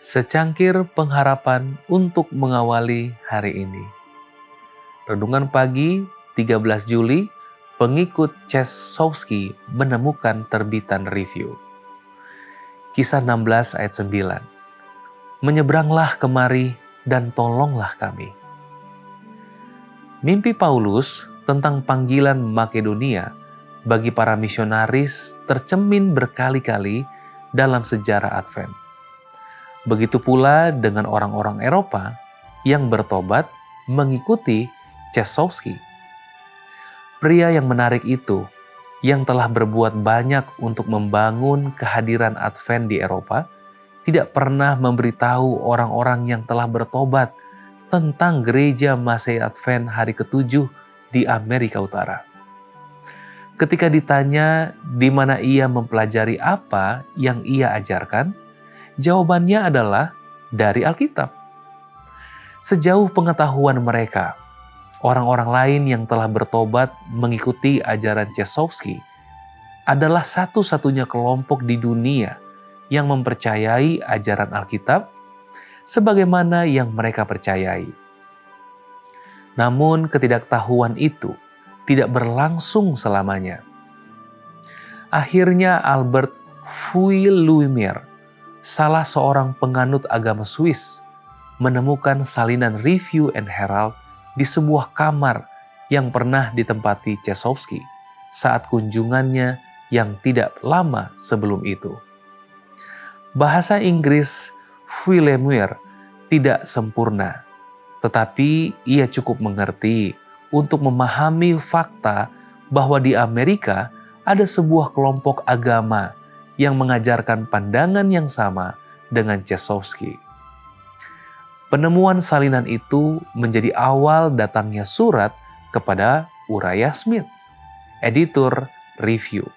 Secangkir pengharapan untuk mengawali hari ini. Renungan pagi 13 Juli, pengikut Cesowski menemukan terbitan review. Kisah 16 ayat 9. Menyeberanglah kemari dan tolonglah kami. Mimpi Paulus tentang panggilan Makedonia bagi para misionaris tercemin berkali-kali dalam sejarah Advent. Begitu pula dengan orang-orang Eropa yang bertobat mengikuti Cesowski. Pria yang menarik itu, yang telah berbuat banyak untuk membangun kehadiran Advent di Eropa, tidak pernah memberitahu orang-orang yang telah bertobat tentang gereja Masehi Advent hari ke-7 di Amerika Utara. Ketika ditanya di mana ia mempelajari apa yang ia ajarkan, jawabannya adalah dari Alkitab. Sejauh pengetahuan mereka, orang-orang lain yang telah bertobat mengikuti ajaran Cesowski adalah satu-satunya kelompok di dunia yang mempercayai ajaran Alkitab sebagaimana yang mereka percayai. Namun ketidaktahuan itu tidak berlangsung selamanya. Akhirnya Albert Vuillumier, salah seorang penganut agama Swiss, menemukan salinan Review and Herald di sebuah kamar yang pernah ditempati Cesowski saat kunjungannya yang tidak lama sebelum itu. Bahasa Inggris Vuillumier tidak sempurna, tetapi ia cukup mengerti untuk memahami fakta bahwa di Amerika ada sebuah kelompok agama yang mengajarkan pandangan yang sama dengan Cesowski. Penemuan salinan itu menjadi awal datangnya surat kepada Uriah Smith, editor Review.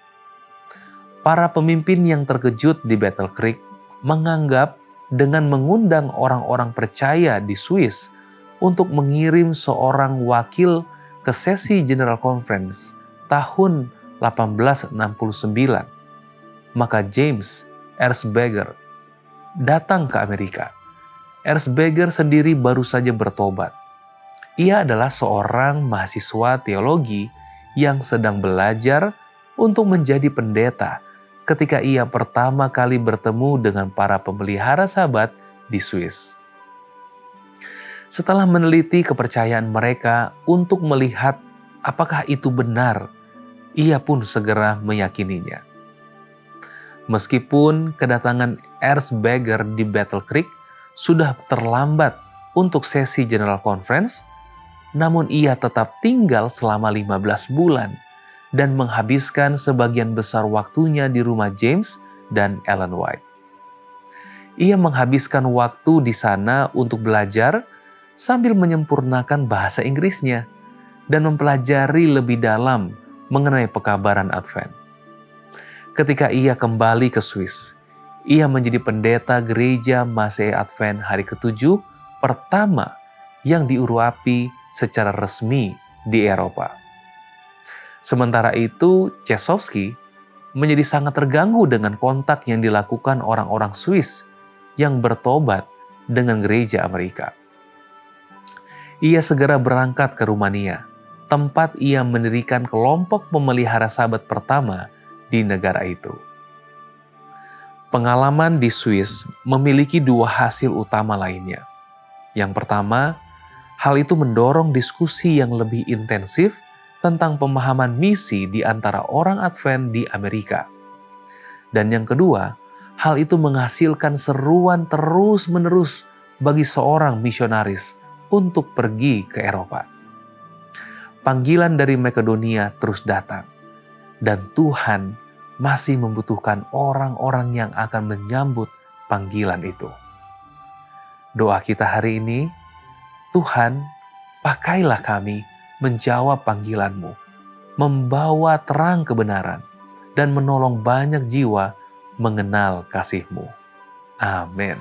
Para pemimpin yang terkejut di Battle Creek menganggap dengan mengundang orang-orang percaya di Swiss untuk mengirim seorang wakil ke sesi General Conference tahun 1869, maka James Erzberger datang ke Amerika. Erzberger sendiri baru saja bertobat. Ia adalah seorang mahasiswa teologi yang sedang belajar untuk menjadi pendeta ketika ia pertama kali bertemu dengan para pemelihara Sabat di Swiss. Setelah meneliti kepercayaan mereka untuk melihat apakah itu benar, ia pun segera meyakininya. Meskipun kedatangan Erzberger di Battle Creek sudah terlambat untuk sesi General Conference, namun ia tetap tinggal selama 15 bulan dan menghabiskan sebagian besar waktunya di rumah James dan Ellen White. Ia menghabiskan waktu di sana untuk belajar sambil menyempurnakan bahasa Inggrisnya dan mempelajari lebih dalam mengenai pekabaran Advent. Ketika ia kembali ke Swiss, ia menjadi pendeta gereja Masehi Advent hari ke-7 pertama yang diurapi secara resmi di Eropa. Sementara itu, Cesowski menjadi sangat terganggu dengan kontak yang dilakukan orang-orang Swiss yang bertobat dengan gereja Amerika. Ia segera berangkat ke Rumania, tempat ia mendirikan kelompok pemelihara Sabat pertama di negara itu. Pengalaman di Swiss memiliki dua hasil utama lainnya. Yang pertama, hal itu mendorong diskusi yang lebih intensif tentang pemahaman misi di antara orang Advent di Amerika. Dan yang kedua, hal itu menghasilkan seruan terus-menerus bagi seorang misionaris untuk pergi ke Eropa. Panggilan dari Makedonia terus datang, dan Tuhan masih membutuhkan orang-orang yang akan menyambut panggilan itu. Doa kita hari ini, Tuhan, pakailah kami menjawab panggilan-Mu, membawa terang kebenaran, dan menolong banyak jiwa mengenal kasih-Mu. Amin.